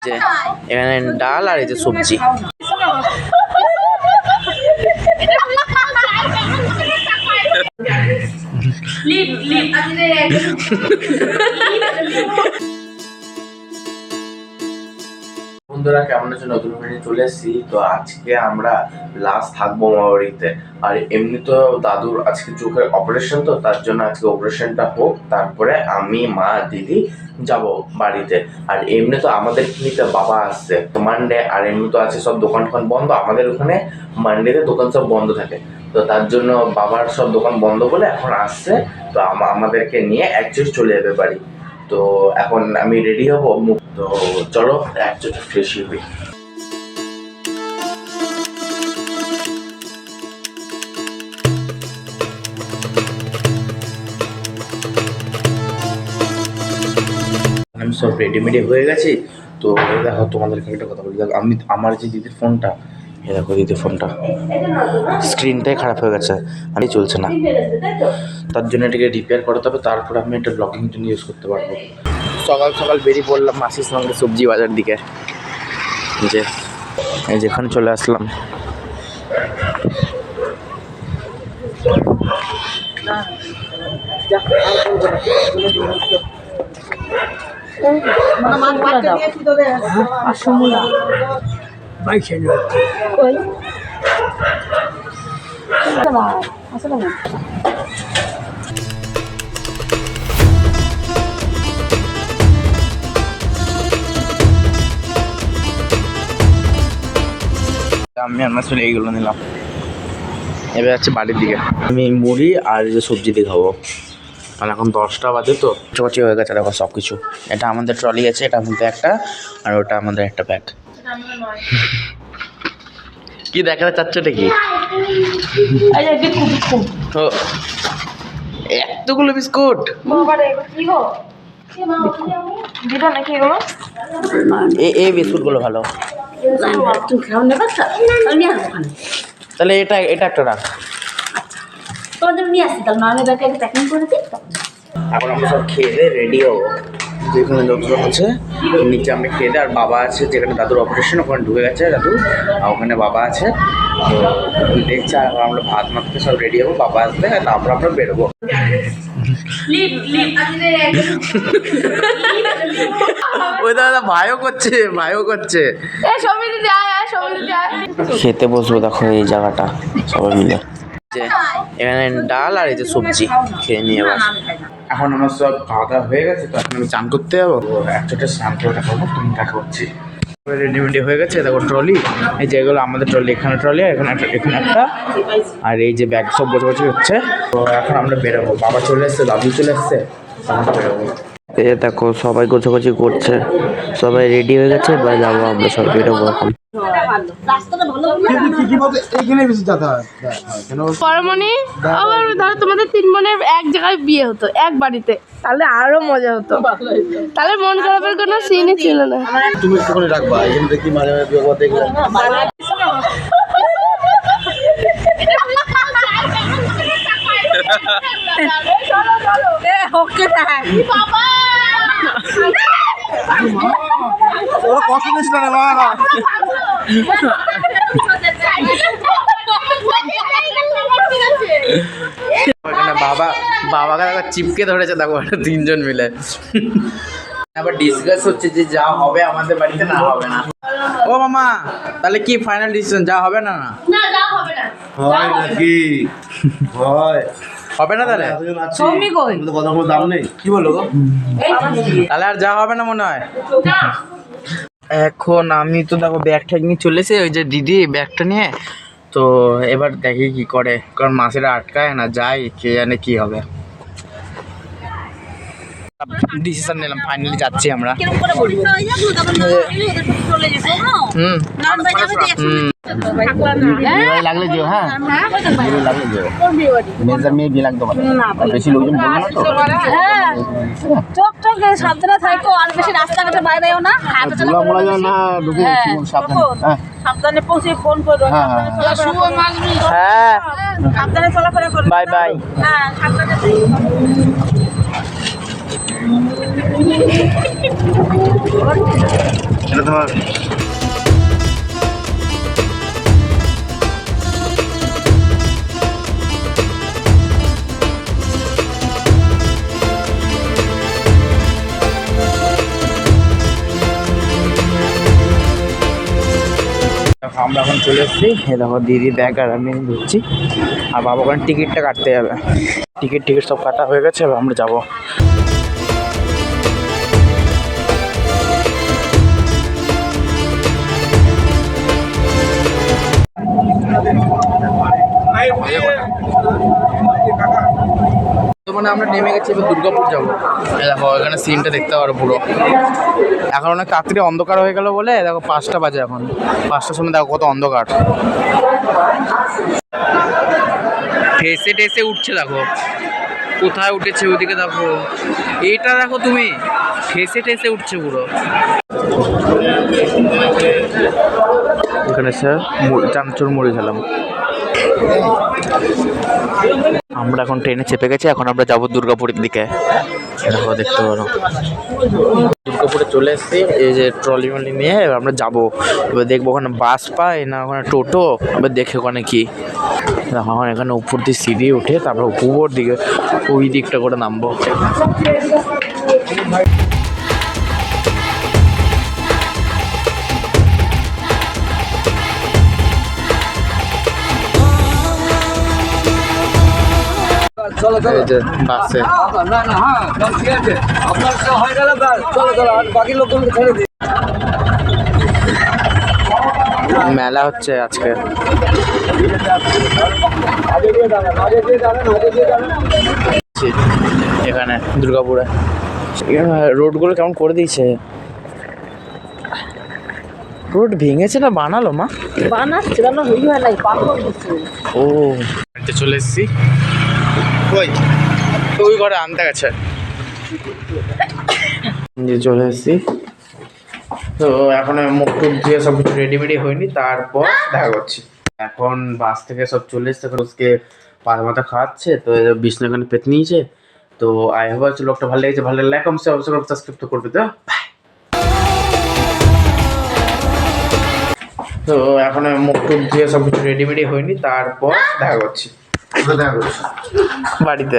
যে এখানে ডাল আর এই যে সবজি। বন্ধুরা কেমন আছে, নতুন ভিডিও চলে এসেছি। তো আজকে আমরা লাস্ট থাকবো মামা বাড়িতে। আর এমনি তো দাদুর আজকে চোখের অপারেশন, তো তার জন্য আজকে অপারেশনটা হোক, তারপরে আমি মা দিদি যাব বাড়িতে। আর এমনি তো আমাদের ক্লিনিকে বাবা আসছে তো মানডে, আর এমনি তো আছে সব দোকান টোকান বন্ধ, আমাদের ওখানে মানডেতে দোকান সব বন্ধ থাকে। তো তার জন্য বাবার সব দোকান বন্ধ বলে এখন আসছে। তো আমাদেরকে নিয়ে একচুট চলে যাবে বাড়ি। তো এখন আমি রেডি হবো, তো চলো একচুট ফ্রেশ হই। আমি সব রেডিমেডি হয়ে গেছি। তো দেখো তোমাদেরকে একটা কথা বলি, আমি আমার যে দিদির ফোনটা, এ দেখো দিদির ফোনটা স্ক্রিনটাই খারাপ হয়ে গেছে, আমি চলছে না। তার জন্য এটাকে রিপেয়ার করাতে হবে, তারপরে আমি এটা ব্লগিং জন্য ইউজ করতে পারবো। সকাল সকাল বেরিয়ে পড়লাম মাসির সঙ্গে সবজি বাজার দিকে, যেখানে চলে আসলাম। আমি আমার চলে এইগুলো নিলাম, এবার যাচ্ছে বাড়ির দিকে। আমি মুড়ি আর যে সবজি দিয়ে খাবো, কারণ এখন 10টা বাজে, তো চচি হয়ে গেছে দেখো সব কিছু। এটা আমাদের ট্রলি আছে, এটা আমাদের একটা, আর ওটা আমাদের একটা ব্যাগ। কি দেখাতে চাচ্ছ এটা কি? এতগুলো বিস্কুট এই বিস্কুটগুলো ভালো, তাহলে এটা একটা রাখ। এখন আমরা সব খেয়ে দিয়ে রেডি হবো, যেখানে লোকজন আছে নিচে আমরা খেয়ে দিয়ে। আর বাবা আছে যেখানে দাদুর অপারেশন, ওখানে ঢুকে গেছে দাদু, আর ওখানে বাবা আছে। তো দেখছি, আর আমরা ভাত মাখতে সব রেডি হবো, বাবা আসবে তারপর আমরা বেরোবো। ওই দাদা ভাইও করছে খেতে বসবো। দেখো এই জায়গাটা সবাই মিলে, এখানে ডাল আর এই যে সবজি খেয়ে নিয়ে এবার। এখন আমার সব খাওয়া দাওয়া হয়ে গেছে, তো এখন আমি চান করতে যাবো। একচোটে স্নান করে দেখাবো, তুমি দেখা করছি। রেডিমেডি হয়ে গেছে দেখো ট্রলি, এই যে এগুলো আমাদের ট্রলি, এখানে ট্রলি, এখানে একটা, আর এই যে ব্যাগ সব বসে হচ্ছে। তো এখন আমরা বেরোবো, বাবা চলে এসছে, দাদু চলে এসছে, তখন বেরোবো। এই যে দেখো সবাই গোছাগুছি করছে, সবাই রেডি হয়ে গেছে, এবার যাবো আমরা সব বেরোবো এখন। পরমণি আবার ধরো তোমাদের 3 বোনের এক জায়গায় বিয়ে হতো এক বাড়িতে, তাহলে আরো মজা হতো। তাহলে মন খারাপের কোনো সিনই ছিল না। তুমি একটুখানি রাখবা, এখানে দেখি মাঝে মাঝে বিয়ে করে দেখলাম। কষ্ট নিস না বাবা, বাবাকে দেখো চিপকে ধরেছে, দেখো 3জন মিলে আবার ডিসকাস হচ্ছে যে যা হবে আমাদের বাড়িতে, না হবে না। ও মামা, তাহলে কি ফাইনাল ডিসিশন, যা হবে না? হয় নাকি? হবে না তাহলে? কথা কোনো দাম নেই, কি বলো? তাহলে আর যা হবে না মনে হয়। এখন আমি তো দেখো ব্যাগ ঠ্যাগ নিয়ে চলেছে, ওই যে দিদি ব্যাগটা নিয়ে। তো এবার দেখি কি করে, কারণ মাসিরা আটকায় না, যাই কে জানে কি হবে। ডিসিশন নিলাম, ফাইনালি যাচ্ছি আমরা। লাগলে যেও, হ্যাঁ লাগলে যেও, মেয়েদের মেয়ে বিয়ে লাগতে পারে, বেশি লোকজন বলবে না তো। চোখ সাবধানে থাকো, আর বেশি রাস্তাঘাটে বাইরেও না, সাবধানে পৌঁছে ফোন করো। হ্যাঁ সাবধানে চলাফেরা করো। Bye bye. হ্যাঁ সাবধানে। এটা তোমার আমরা এখন চলে এসেছি। এই দেখো দিদি ব্যাগ আর আমি ধরছি, আর বাবা ওখানে টিকিটটা কাটতে যাবে। টিকিট সব কাটা হয়ে গেছে, এবার আমরা যাবো। মানে আমরা নেমে গেছি, এবার দুর্গাপুর যাবো। দেখো এখানে সিনটা দেখতে পারো পুরো। এখন অনেক তাড়াতাড়ি অন্ধকার হয়ে গেল বলে দেখো 5টা বাজে, এখন 5টার সময় দেখো কত অন্ধকার। ঠেসে উঠছে দেখো, কোথায় উঠেছে ওইদিকে দেখো, এইটা দেখো তুমি, ঠেসে উঠছে পুরো। এখানে স্যার চানাচুর মুড়ি খেলাম। আমরা এখন ট্রেনে চেপে গেছি, এখন আমরা যাবো দুর্গাপুরের দিকে। দেখো দেখতে পারো দুর্গাপুরে চলে এসেছি, এই যে ট্রলি মলি নিয়ে এবার আমরা যাবো। এবার দেখবো ওখানে বাস পাই না ওখানে টোটো, এবার দেখে ওখানে কি। দেখো এখন এখানে উপর দিয়ে সিঁড়ি উঠে তারপর উপর দিকে ওই দিকটা করে নামবো। এই যে বাসে মেলা হচ্ছে আজকে। এখানে দুর্গাপুরে রোডগুলো কেমন করে দিয়েছে। রোড ভেঙেছে না বানালো মা? বানাচ্ছে, বানা হই হয় নাই, পাথর দিচ্ছে। ও চলে এসেছি, ওই ঘরে আনতে গেছে। চলে এসেছি তো এখন মুখ টুক দিয়ে সব কিছু রেডি হয়নি, তারপর দেখা করছি। এখন বাস থেকে সব চলে এসছে, রোজকে পার মাথা খাওয়াচ্ছে, তো বিষ্ণু এখানে পেতে নিয়েছে। তো আই হোপ হচ্ছে লোকটা ভালো লেগেছে, ভালো লাগলে কমসে অবশ্যই সাবস্ক্রাইব তো করবে। তো এখন মুখ টুক দিয়ে সব কিছু রেডি হয়নি, তারপর দেখা করছি বাড়িতে।